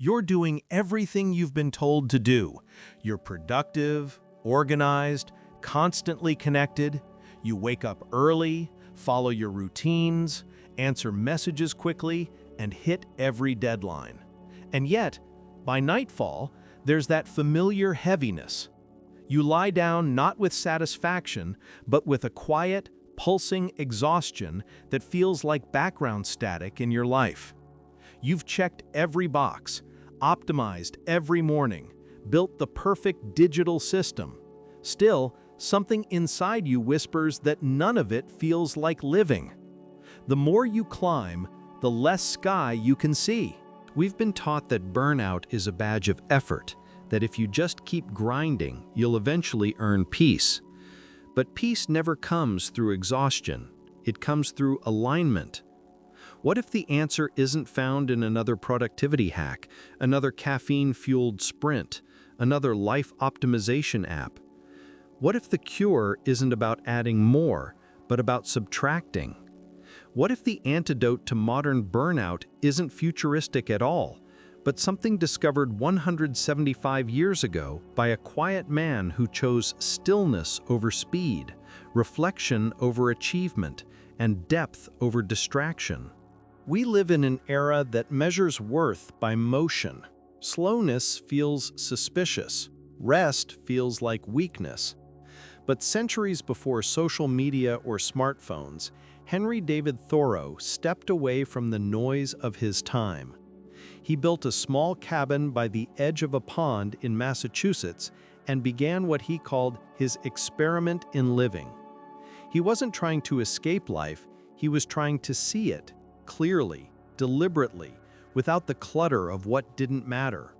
You're doing everything you've been told to do. You're productive, organized, constantly connected. You wake up early, follow your routines, answer messages quickly, and hit every deadline. And yet, by nightfall, there's that familiar heaviness. You lie down not with satisfaction, but with a quiet, pulsing exhaustion that feels like background static in your life. You've checked every box, optimized every morning, built the perfect digital system. Still, something inside you whispers that none of it feels like living. The more you climb, the less sky you can see. We've been taught that burnout is a badge of effort, that if you just keep grinding, you'll eventually earn peace. But peace never comes through exhaustion. It comes through alignment. What if the answer isn't found in another productivity hack, another caffeine-fueled sprint, another life optimization app? What if the cure isn't about adding more, but about subtracting? What if the antidote to modern burnout isn't futuristic at all, but something discovered 175 years ago by a quiet man who chose stillness over speed, reflection over achievement, and depth over distraction? We live in an era that measures worth by motion. Slowness feels suspicious. Rest feels like weakness. But centuries before social media or smartphones, Henry David Thoreau stepped away from the noise of his time. He built a small cabin by the edge of a pond in Massachusetts and began what he called his experiment in living. He wasn't trying to escape life, he was trying to see it clearly, deliberately, without the clutter of what didn't matter.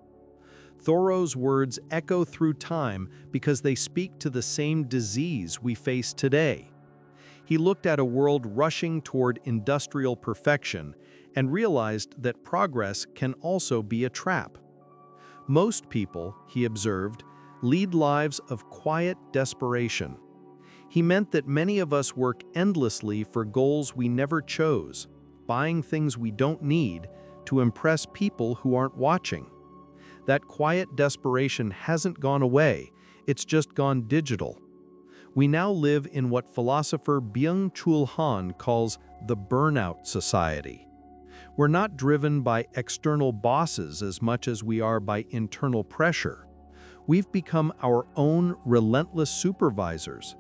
Thoreau's words echo through time because they speak to the same disease we face today. He looked at a world rushing toward industrial perfection and realized that progress can also be a trap. Most people, he observed, lead lives of quiet desperation. He meant that many of us work endlessly for goals we never chose, buying things we don't need to impress people who aren't watching. That quiet desperation hasn't gone away, it's just gone digital. We now live in what philosopher Byung-Chul Han calls the burnout society. We're not driven by external bosses as much as we are by internal pressure. We've become our own relentless supervisors,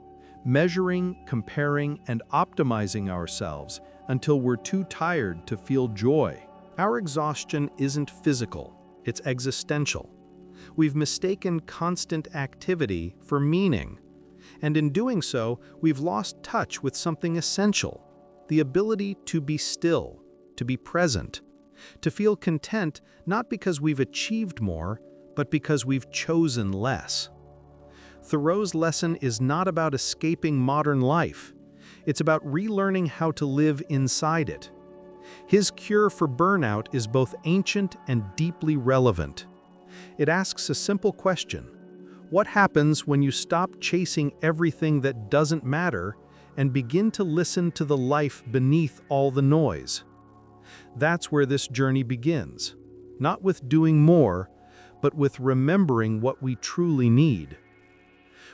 measuring, comparing, and optimizing ourselves until we're too tired to feel joy. Our exhaustion isn't physical, it's existential. We've mistaken constant activity for meaning. And in doing so, we've lost touch with something essential, the ability to be still, to be present, to feel content not because we've achieved more, but because we've chosen less. Thoreau's lesson is not about escaping modern life. It's about relearning how to live inside it. His cure for burnout is both ancient and deeply relevant. It asks a simple question: what happens when you stop chasing everything that doesn't matter and begin to listen to the life beneath all the noise? That's where this journey begins, not with doing more, but with remembering what we truly need.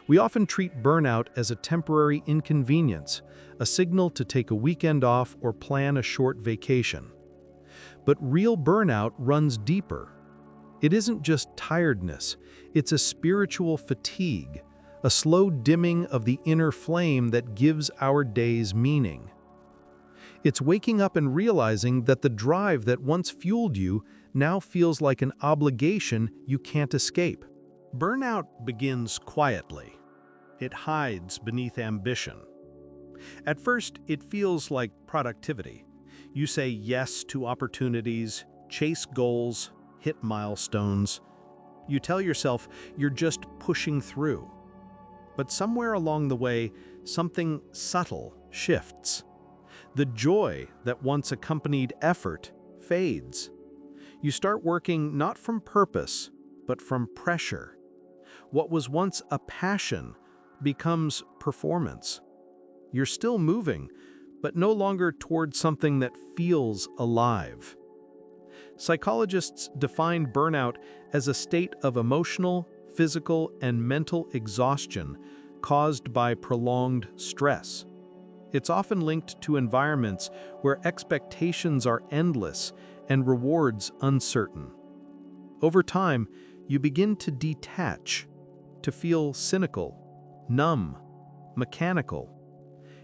We often treat burnout as a temporary inconvenience, a signal to take a weekend off or plan a short vacation. But real burnout runs deeper. It isn't just tiredness, it's a spiritual fatigue, a slow dimming of the inner flame that gives our days meaning. It's waking up and realizing that the drive that once fueled you now feels like an obligation you can't escape. Burnout begins quietly. It hides beneath ambition. At first, it feels like productivity. You say yes to opportunities, chase goals, hit milestones. You tell yourself you're just pushing through. But somewhere along the way, something subtle shifts. The joy that once accompanied effort fades. You start working not from purpose, but from pressure. What was once a passion becomes performance. You're still moving, but no longer toward something that feels alive. Psychologists define burnout as a state of emotional, physical, and mental exhaustion caused by prolonged stress. It's often linked to environments where expectations are endless and rewards uncertain. Over time, you begin to detach, to feel cynical, numb, mechanical.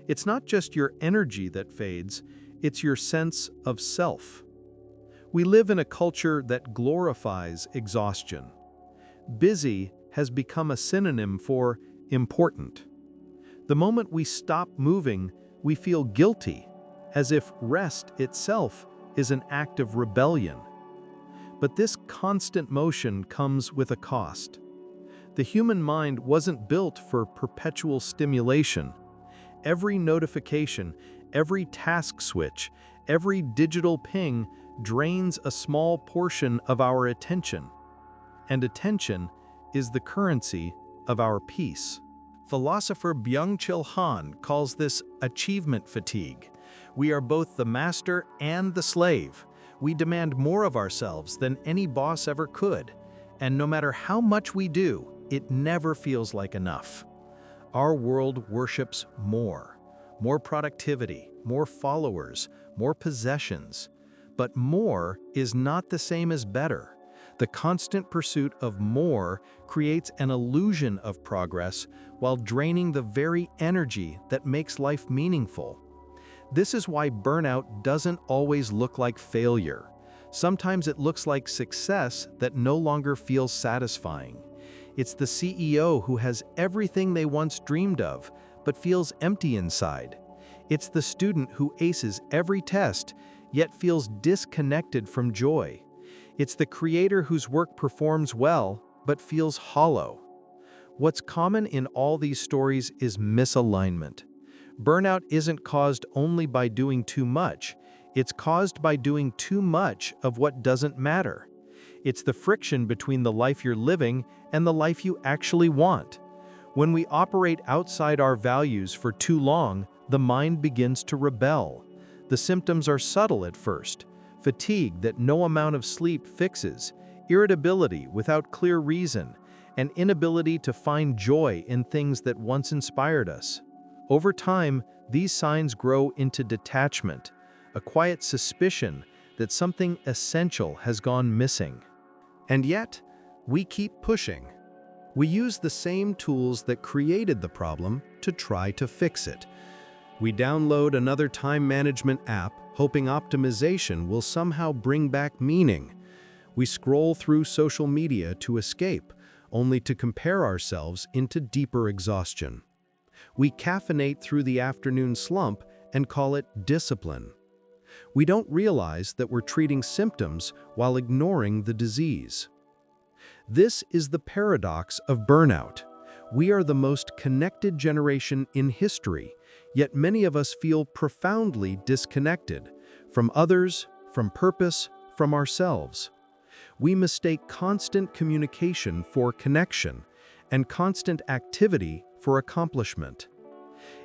It's not just your energy that fades, it's your sense of self. We live in a culture that glorifies exhaustion. Busy has become a synonym for important. The moment we stop moving, we feel guilty, as if rest itself is an act of rebellion. But this constant motion comes with a cost. The human mind wasn't built for perpetual stimulation. Every notification, every task switch, every digital ping drains a small portion of our attention. And attention is the currency of our peace. Philosopher Byung-Chul Han calls this achievement fatigue. We are both the master and the slave. We demand more of ourselves than any boss ever could. And no matter how much we do, it never feels like enough. Our world worships more. More productivity, more followers, more possessions. But more is not the same as better. The constant pursuit of more creates an illusion of progress while draining the very energy that makes life meaningful. This is why burnout doesn't always look like failure. Sometimes it looks like success that no longer feels satisfying. It's the CEO who has everything they once dreamed of, but feels empty inside. It's the student who aces every test, yet feels disconnected from joy. It's the creator whose work performs well, but feels hollow. What's common in all these stories is misalignment. Burnout isn't caused only by doing too much. It's caused by doing too much of what doesn't matter. It's the friction between the life you're living and the life you actually want. When we operate outside our values for too long, the mind begins to rebel. The symptoms are subtle at first: fatigue that no amount of sleep fixes, irritability without clear reason, and inability to find joy in things that once inspired us. Over time, these signs grow into detachment, a quiet suspicion that something essential has gone missing. And yet, we keep pushing. We use the same tools that created the problem to try to fix it. We download another time management app, hoping optimization will somehow bring back meaning. We scroll through social media to escape, only to compare ourselves into deeper exhaustion. We caffeinate through the afternoon slump and call it discipline. We don't realize that we're treating symptoms while ignoring the disease. This is the paradox of burnout. We are the most connected generation in history, yet many of us feel profoundly disconnected from others, from purpose, from ourselves. We mistake constant communication for connection and constant activity for accomplishment.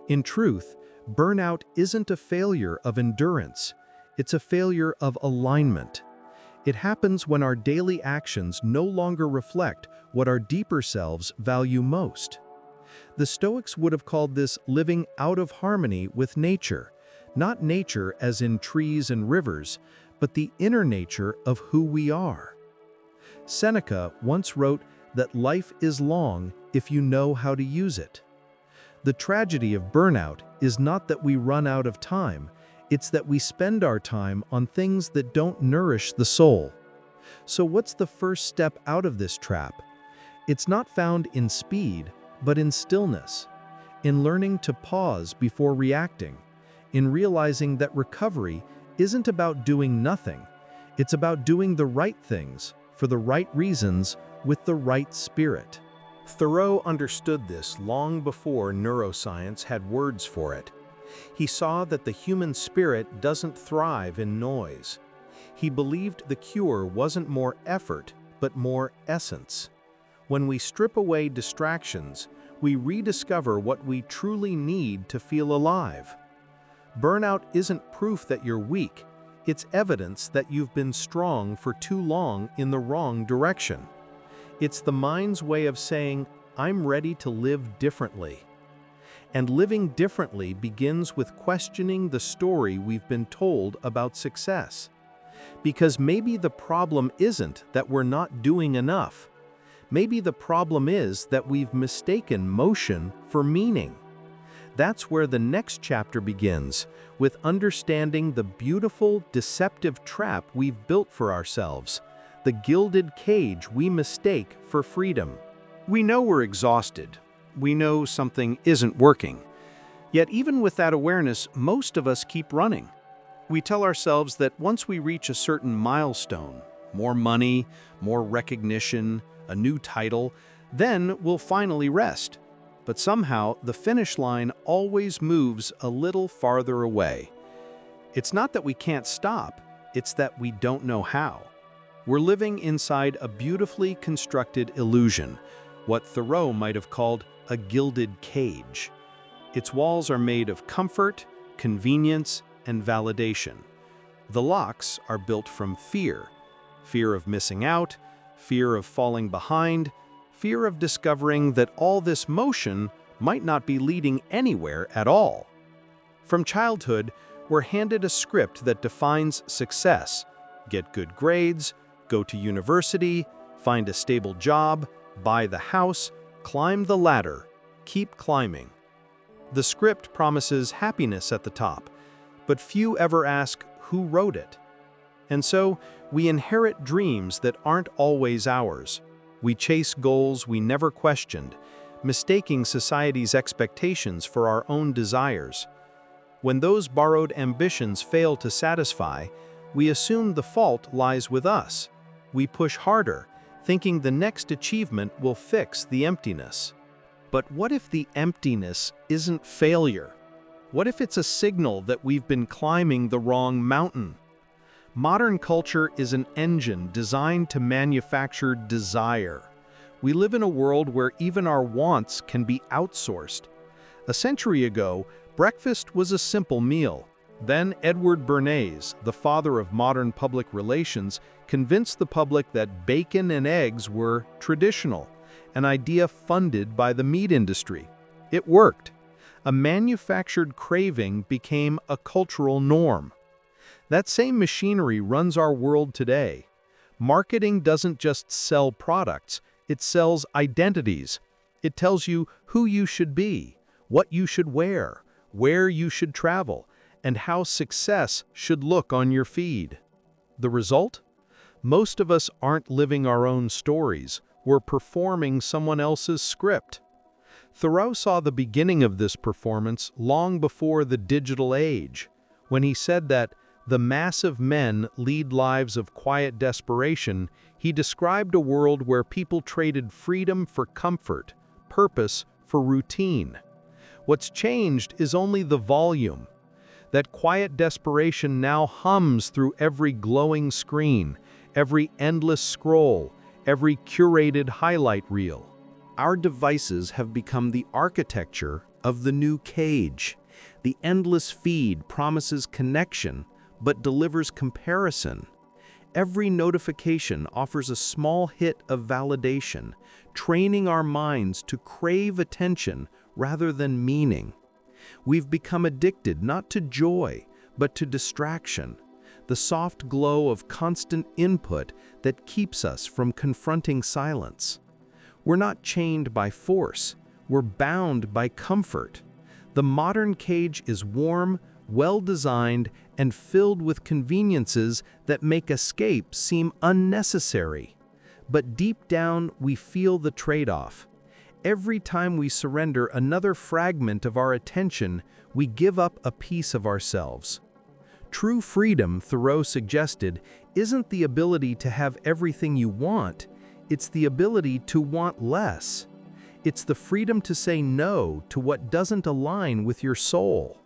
In truth, burnout isn't a failure of endurance, it's a failure of alignment. It happens when our daily actions no longer reflect what our deeper selves value most. The Stoics would have called this living out of harmony with nature, not nature as in trees and rivers, but the inner nature of who we are. Seneca once wrote that life is long if you know how to use it. The tragedy of burnout is not that we run out of time, it's that we spend our time on things that don't nourish the soul. So what's the first step out of this trap? It's not found in speed, but in stillness, in learning to pause before reacting, in realizing that recovery isn't about doing nothing, it's about doing the right things for the right reasons with the right spirit. Thoreau understood this long before neuroscience had words for it. He saw that the human spirit doesn't thrive in noise. He believed the cure wasn't more effort, but more essence. When we strip away distractions, we rediscover what we truly need to feel alive. Burnout isn't proof that you're weak, It's evidence that you've been strong for too long in the wrong direction. It's the mind's way of saying, I'm ready to live differently. And living differently begins with questioning the story we've been told about success. Because maybe the problem isn't that we're not doing enough. Maybe the problem is that we've mistaken motion for meaning. That's where the next chapter begins, with understanding the beautiful, deceptive trap we've built for ourselves, the gilded cage we mistake for freedom. We know we're exhausted. We know something isn't working. Yet even with that awareness, most of us keep running. We tell ourselves that once we reach a certain milestone, more money, more recognition, a new title, then we'll finally rest. But somehow, the finish line always moves a little farther away. It's not that we can't stop, it's that we don't know how. We're living inside a beautifully constructed illusion, what Thoreau might have called a gilded cage. Its walls are made of comfort, convenience, and validation. The locks are built from fear of missing out, fear of falling behind, fear of discovering that all this motion might not be leading anywhere at all. From childhood, we're handed a script that defines success: get good grades, go to university, find a stable job, buy the house, climb the ladder, keep climbing. The script promises happiness at the top, but few ever ask who wrote it. And so, we inherit dreams that aren't always ours. We chase goals we never questioned, mistaking society's expectations for our own desires. When those borrowed ambitions fail to satisfy, we assume the fault lies with us. We push harder, thinking the next achievement will fix the emptiness. But what if the emptiness isn't failure? What if it's a signal that we've been climbing the wrong mountain? Modern culture is an engine designed to manufacture desire. We live in a world where even our wants can be outsourced. A century ago, breakfast was a simple meal. Then Edward Bernays, the father of modern public relations, convinced the public that bacon and eggs were traditional, an idea funded by the meat industry. It worked. A manufactured craving became a cultural norm. That same machinery runs our world today. Marketing doesn't just sell products, it sells identities. It tells you who you should be, what you should wear, where you should travel, and how success should look on your feed. The result? Most of us aren't living our own stories, we're performing someone else's script. Thoreau saw the beginning of this performance long before the digital age, when he said that the mass of men lead lives of quiet desperation. He described a world where people traded freedom for comfort, purpose for routine. What's changed is only the volume. That quiet desperation now hums through every glowing screen, every endless scroll, every curated highlight reel. Our devices have become the architecture of the new cage. The endless feed promises connection, but delivers comparison. Every notification offers a small hit of validation, training our minds to crave attention rather than meaning. We've become addicted not to joy, but to distraction, the soft glow of constant input that keeps us from confronting silence. We're not chained by force, we're bound by comfort. The modern cage is warm, well-designed, and filled with conveniences that make escape seem unnecessary. But deep down, we feel the trade-off. Every time we surrender another fragment of our attention, we give up a piece of ourselves. True freedom, Thoreau suggested, isn't the ability to have everything you want, it's the ability to want less. It's the freedom to say no to what doesn't align with your soul.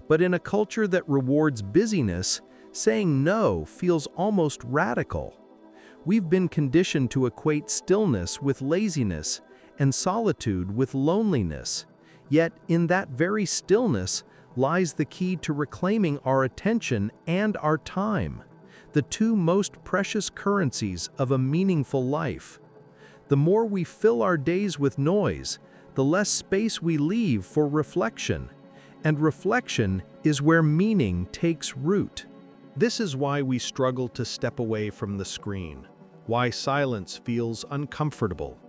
But in a culture that rewards busyness, saying no feels almost radical. We've been conditioned to equate stillness with laziness and solitude with loneliness. Yet, in that very stillness lies the key to reclaiming our attention and our time, the two most precious currencies of a meaningful life. The more we fill our days with noise, the less space we leave for reflection, and reflection is where meaning takes root. This is why we struggle to step away from the screen, why silence feels uncomfortable.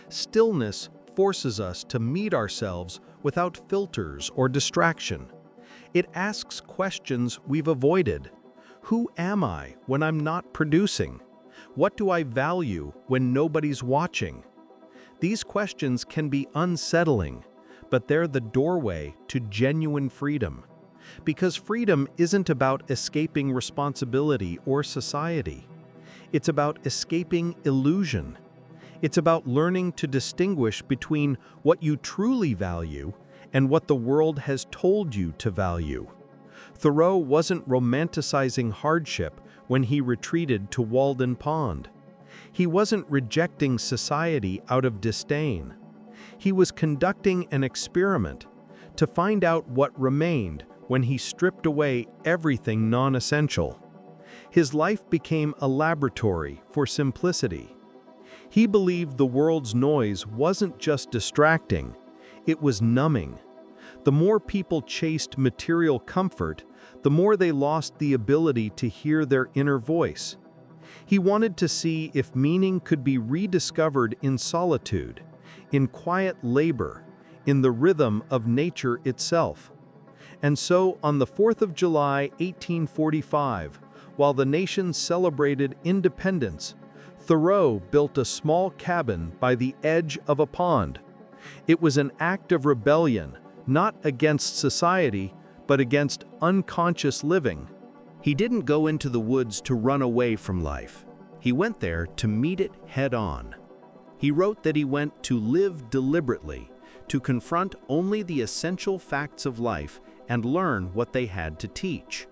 Stillness forces us to meet ourselves without filters or distraction. It asks questions we've avoided. Who am I when I'm not producing? What do I value when nobody's watching? These questions can be unsettling, but they're the doorway to genuine freedom. Because freedom isn't about escaping responsibility or society. It's about escaping illusion. It's about learning to distinguish between what you truly value and what the world has told you to value. Thoreau wasn't romanticizing hardship when he retreated to Walden Pond. He wasn't rejecting society out of disdain. He was conducting an experiment to find out what remained when he stripped away everything non-essential. His life became a laboratory for simplicity. He believed the world's noise wasn't just distracting, it was numbing. The more people chased material comfort, the more they lost the ability to hear their inner voice. He wanted to see if meaning could be rediscovered in solitude, in quiet labor, in the rhythm of nature itself. And so, on the 4th of July, 1845, while the nation celebrated independence, Thoreau built a small cabin by the edge of a pond. It was an act of rebellion, not against society, but against unconscious living. He didn't go into the woods to run away from life. He went there to meet it head-on. He wrote that he went to live deliberately, to confront only the essential facts of life and learn what they had to teach.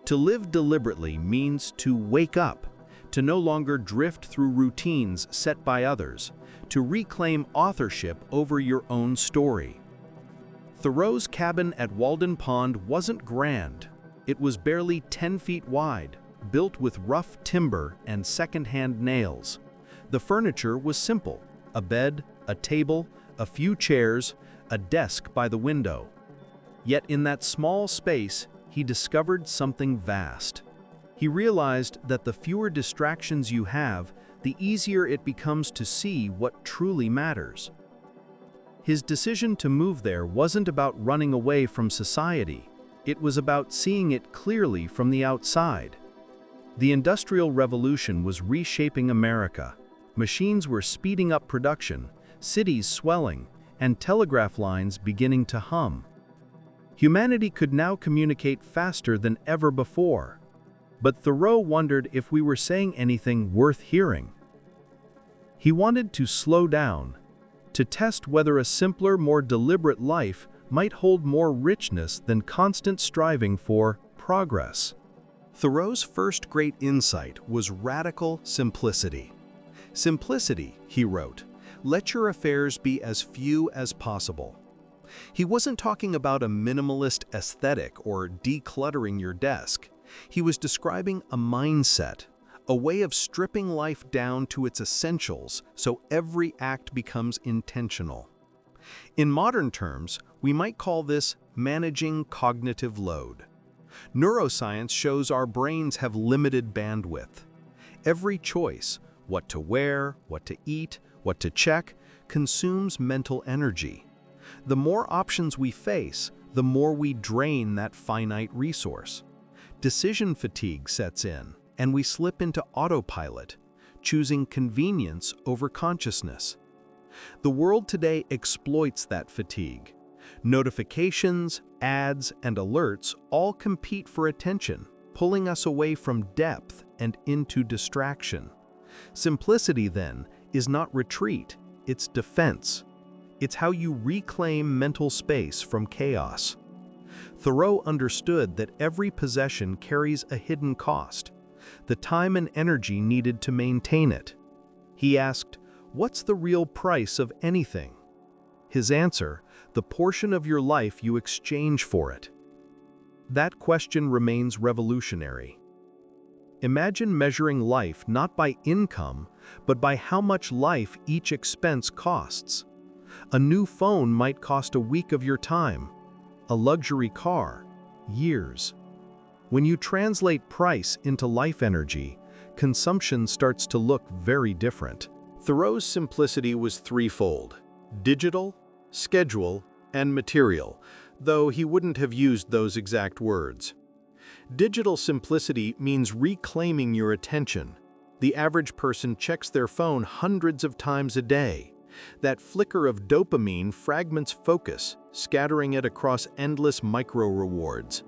To live deliberately means to wake up, to no longer drift through routines set by others, to reclaim authorship over your own story. Thoreau's cabin at Walden Pond wasn't grand. It was barely 10 feet wide, built with rough timber and second-hand nails. The furniture was simple: a bed, a table, a few chairs, a desk by the window. Yet in that small space, he discovered something vast. He realized that the fewer distractions you have, the easier it becomes to see what truly matters. His decision to move there wasn't about running away from society. It was about seeing it clearly from the outside. The Industrial Revolution was reshaping America. Machines were speeding up production, cities swelling, and telegraph lines beginning to hum. Humanity could now communicate faster than ever before. But Thoreau wondered if we were saying anything worth hearing. He wanted to slow down, to test whether a simpler, more deliberate life might hold more richness than constant striving for progress. Thoreau's first great insight was radical simplicity. Simplicity, he wrote, let your affairs be as few as possible. He wasn't talking about a minimalist aesthetic or decluttering your desk. He was describing a mindset, a way of stripping life down to its essentials so every act becomes intentional. In modern terms, we might call this managing cognitive load. Neuroscience shows our brains have limited bandwidth. Every choice, what to wear, what to eat, what to check, consumes mental energy. The more options we face, the more we drain that finite resource. Decision fatigue sets in, and we slip into autopilot, choosing convenience over consciousness. The world today exploits that fatigue. Notifications, ads, and alerts all compete for attention, pulling us away from depth and into distraction. Simplicity, then, is not retreat, it's defense. It's how you reclaim mental space from chaos. Thoreau understood that every possession carries a hidden cost, the time and energy needed to maintain it. He asked, "What's the real price of anything?" His answer, the portion of your life you exchange for it? That question remains revolutionary. Imagine measuring life not by income, but by how much life each expense costs. A new phone might cost a week of your time. A luxury car, years. When you translate price into life energy, consumption starts to look very different. Thoreau's simplicity was threefold: digital, schedule, and material, though he wouldn't have used those exact words. Digital simplicity means reclaiming your attention. The average person checks their phone hundreds of times a day. That flicker of dopamine fragments focus, scattering it across endless micro-rewards.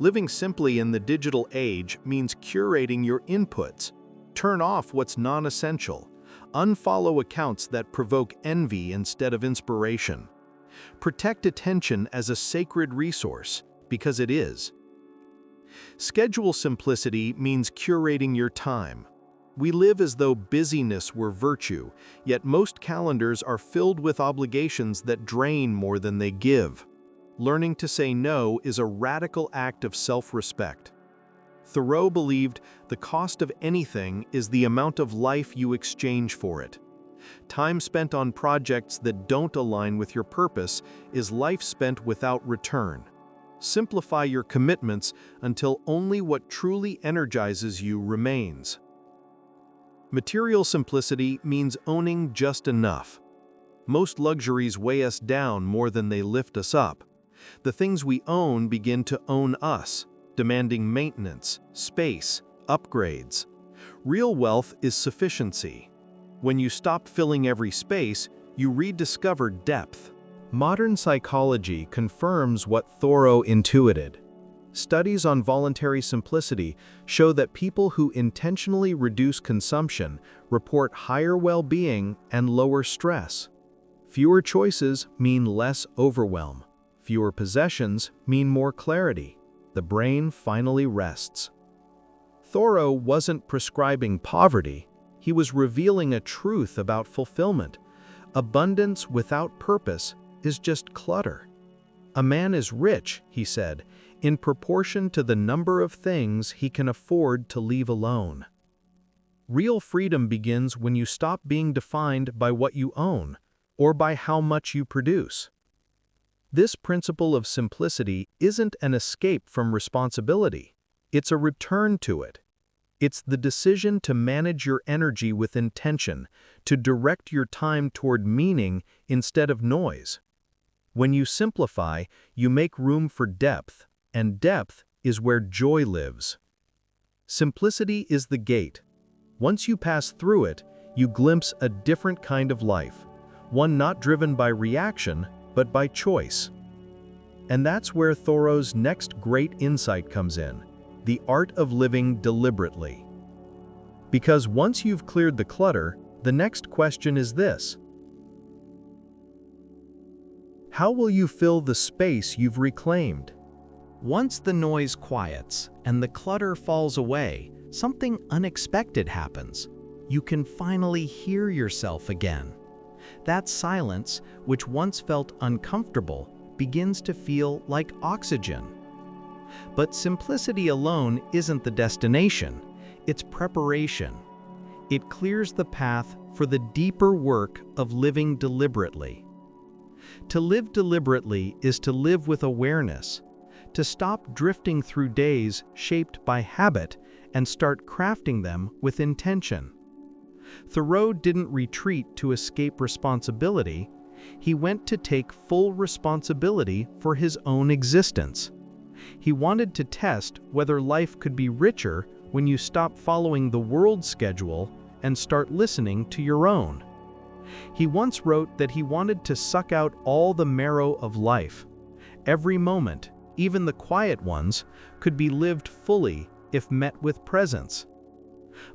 Living simply in the digital age means curating your inputs. Turn off what's non-essential. Unfollow accounts that provoke envy instead of inspiration. Protect attention as a sacred resource, because it is. Schedule simplicity means curating your time. We live as though busyness were virtue, yet most calendars are filled with obligations that drain more than they give. Learning to say no is a radical act of self-respect. Thoreau believed the cost of anything is the amount of life you exchange for it. Time spent on projects that don't align with your purpose is life spent without return. Simplify your commitments until only what truly energizes you remains. Material simplicity means owning just enough. Most luxuries weigh us down more than they lift us up. The things we own begin to own us, demanding maintenance, space, upgrades. Real wealth is sufficiency. When you stop filling every space, you rediscover depth. Modern psychology confirms what Thoreau intuited. Studies on voluntary simplicity show that people who intentionally reduce consumption report higher well-being and lower stress. Fewer choices mean less overwhelm. Fewer possessions mean more clarity. The brain finally rests. Thoreau wasn't prescribing poverty. He was revealing a truth about fulfillment. Abundance without purpose is just clutter. A man is rich, he said, in proportion to the number of things he can afford to leave alone. Real freedom begins when you stop being defined by what you own or by how much you produce. This principle of simplicity isn't an escape from responsibility. It's a return to it. It's the decision to manage your energy with intention, to direct your time toward meaning instead of noise. When you simplify, you make room for depth, and depth is where joy lives. Simplicity is the gate. Once you pass through it, you glimpse a different kind of life, one not driven by reaction, but by choice. And that's where Thoreau's next great insight comes in, the art of living deliberately. Because once you've cleared the clutter, the next question is this: how will you fill the space you've reclaimed? Once the noise quiets and the clutter falls away, something unexpected happens. You can finally hear yourself again. That silence, which once felt uncomfortable, begins to feel like oxygen. But simplicity alone isn't the destination, it's preparation. It clears the path for the deeper work of living deliberately. To live deliberately is to live with awareness, to stop drifting through days shaped by habit and start crafting them with intention. Thoreau didn't retreat to escape responsibility. He went to take full responsibility for his own existence. He wanted to test whether life could be richer when you stop following the world's schedule and start listening to your own. He once wrote that he wanted to suck out all the marrow of life. Every moment, even the quiet ones, could be lived fully if met with presence.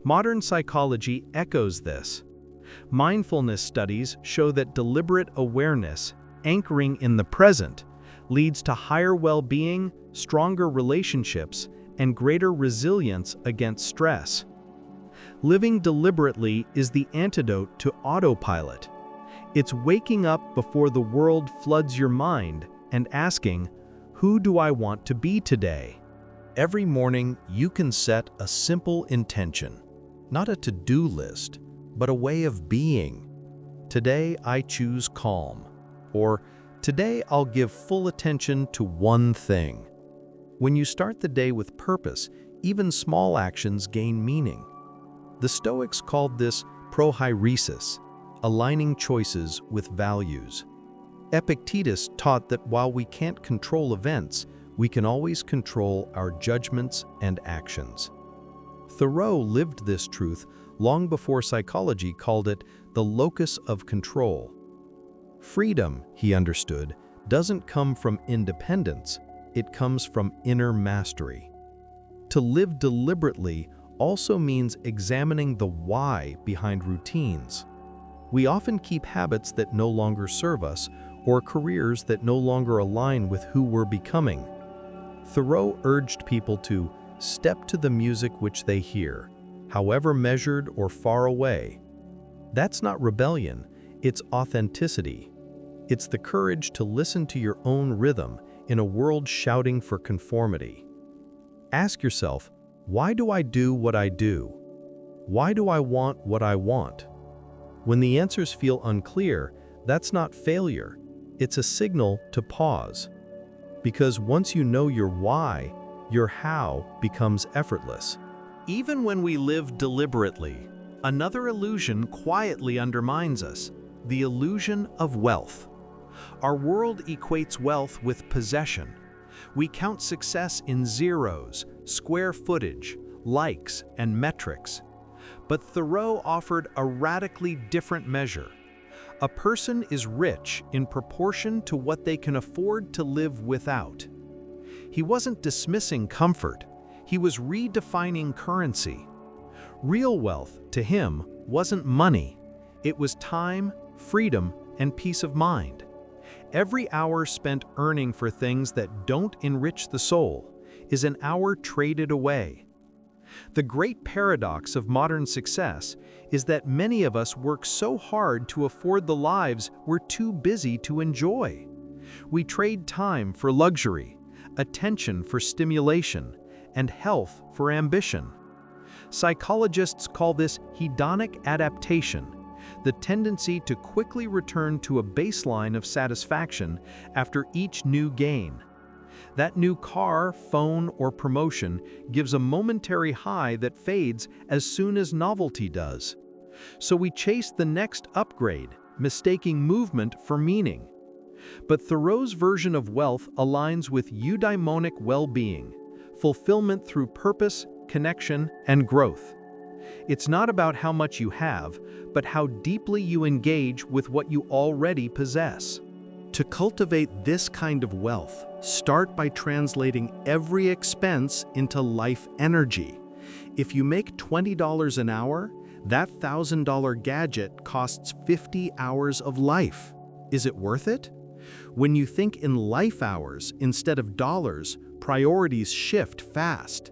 Modern psychology echoes this. Mindfulness studies show that deliberate awareness, anchoring in the present, leads to higher well-being, stronger relationships, and greater resilience against stress. Living deliberately is the antidote to autopilot. It's waking up before the world floods your mind and asking, who do I want to be today? Every morning, you can set a simple intention, not a to-do list, but a way of being. Today, I choose calm, or today, I'll give full attention to one thing. When you start the day with purpose, even small actions gain meaning. The Stoics called this prohairesis, aligning choices with values. Epictetus taught that while we can't control events, we can always control our judgments and actions. Thoreau lived this truth long before psychology called it the locus of control. Freedom, he understood, doesn't come from independence, it comes from inner mastery. To live deliberately also means examining the why behind routines. We often keep habits that no longer serve us or careers that no longer align with who we're becoming. Thoreau urged people to step to the music which they hear, however measured or far away. That's not rebellion, it's authenticity. It's the courage to listen to your own rhythm in a world shouting for conformity. Ask yourself, why do I do what I do? Why do I want what I want? When the answers feel unclear, that's not failure. It's a signal to pause. Because once you know your why, your how becomes effortless. Even when we live deliberately, another illusion quietly undermines us, the illusion of wealth. Our world equates wealth with possession. We count success in zeros, square footage, likes, and metrics. But Thoreau offered a radically different measure. A person is rich in proportion to what they can afford to live without. He wasn't dismissing comfort, he was redefining currency. Real wealth, to him, wasn't money. It was time, freedom, and peace of mind. Every hour spent earning for things that don't enrich the soul is an hour traded away. The great paradox of modern success is that many of us work so hard to afford the lives we're too busy to enjoy. We trade time for luxury, attention for stimulation, and health for ambition. Psychologists call this hedonic adaptation, the tendency to quickly return to a baseline of satisfaction after each new gain. That new car, phone, or promotion gives a momentary high that fades as soon as novelty does. So we chase the next upgrade, mistaking movement for meaning. But Thoreau's version of wealth aligns with eudaimonic well-being, fulfillment through purpose, connection, and growth. It's not about how much you have, but how deeply you engage with what you already possess. To cultivate this kind of wealth, start by translating every expense into life energy. If you make $20 an hour, that $1,000 gadget costs 50 hours of life. Is it worth it? When you think in life hours instead of dollars, priorities shift fast.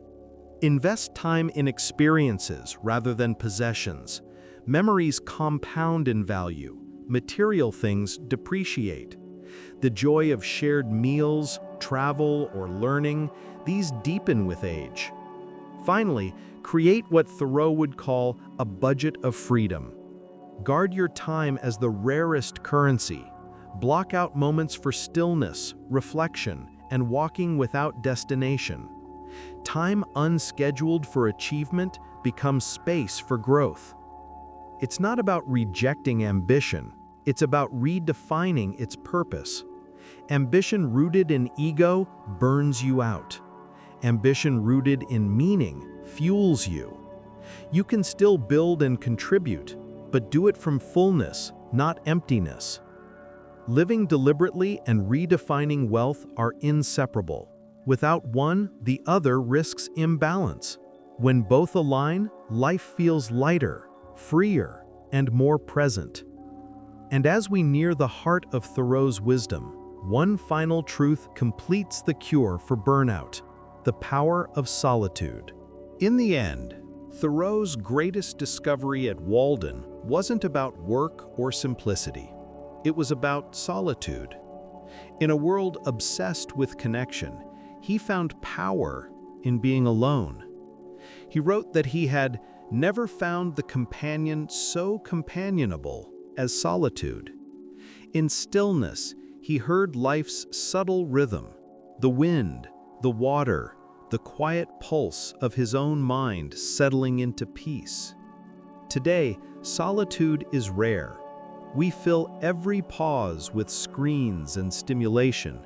Invest time in experiences rather than possessions. Memories compound in value. Material things depreciate. The joy of shared meals, travel, or learning, these deepen with age. Finally, create what Thoreau would call a budget of freedom. Guard your time as the rarest currency. Block out moments for stillness, reflection, and walking without destination. Time unscheduled for achievement becomes space for growth. It's not about rejecting ambition. It's about redefining its purpose. Ambition rooted in ego burns you out. Ambition rooted in meaning fuels you. You can still build and contribute, but do it from fullness, not emptiness. Living deliberately and redefining wealth are inseparable. Without one, the other risks imbalance. When both align, life feels lighter, freer, and more present. And as we near the heart of Thoreau's wisdom, one final truth completes the cure for burnout: the power of solitude. In the end, Thoreau's greatest discovery at Walden wasn't about work or simplicity. It was about solitude. In a world obsessed with connection, he found power in being alone. He wrote that he had never found the companion so companionable as solitude. In stillness, he heard life's subtle rhythm, the wind, the water, the quiet pulse of his own mind settling into peace. Today, solitude is rare. We fill every pause with screens and stimulation,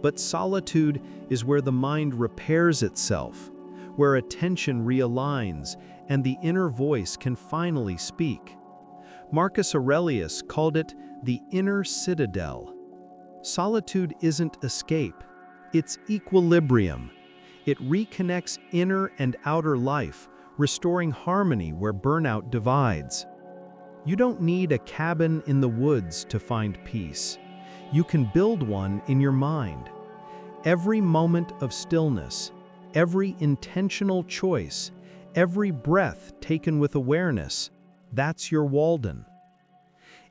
but solitude is where the mind repairs itself, where attention realigns and the inner voice can finally speak. Marcus Aurelius called it the inner citadel. Solitude isn't escape, it's equilibrium. It reconnects inner and outer life, restoring harmony where burnout divides. You don't need a cabin in the woods to find peace. You can build one in your mind. Every moment of stillness, every intentional choice, every breath taken with awareness, that's your Walden.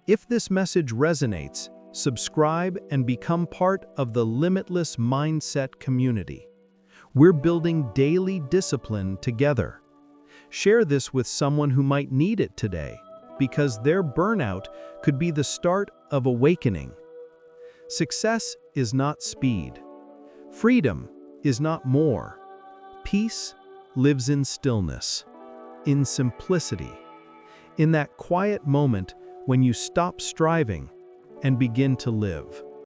If this message resonates, subscribe and become part of the Limitless Mindset community. We're building daily discipline together. Share this with someone who might need it today, because their burnout could be the start of awakening. Success is not speed. Freedom is not more. Peace lives in stillness, in simplicity, in that quiet moment when you stop striving and begin to live.